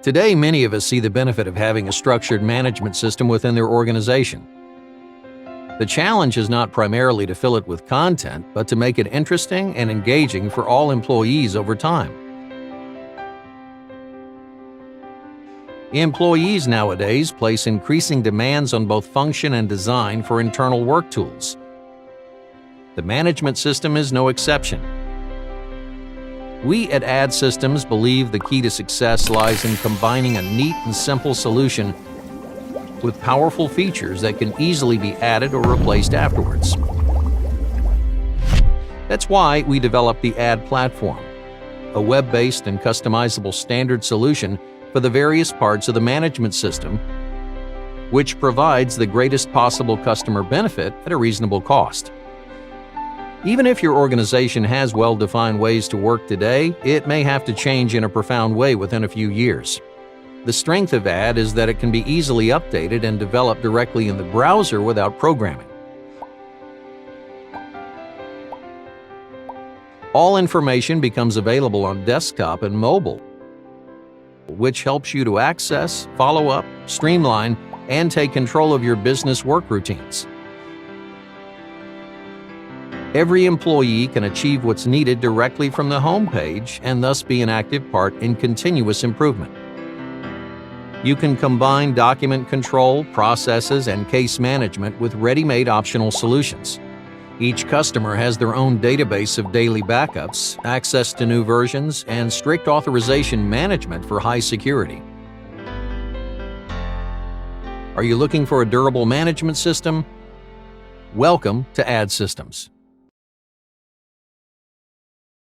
Today, many of us see the benefit of having a structured management system within their organization. The challenge is not primarily to fill it with content, but to make it interesting and engaging for all employees over time. Employees nowadays place increasing demands on both function and design for internal work tools. The management system is no exception. We at Add Systems believe the key to success lies in combining a neat and simple solution with powerful features that can easily be added or replaced afterwards. That's why we developed the Add platform, a web-based and customizable standard solution for the various parts of the management system, which provides the greatest possible customer benefit at a reasonable cost. Even if your organization has well-defined ways to work today, it may have to change in a profound way within a few years. The strength of Add is that it can be easily updated and developed directly in the browser without programming. All information becomes available on desktop and mobile, which helps you to access, follow up, streamline, and take control of your business work routines. Every employee can achieve what's needed directly from the home page and thus be an active part in continuous improvement. You can combine document control, processes, and case management with ready-made optional solutions. Each customer has their own database of daily backups, access to new versions, and strict authorization management for high security. Are you looking for a durable management system? Welcome to Add Systems.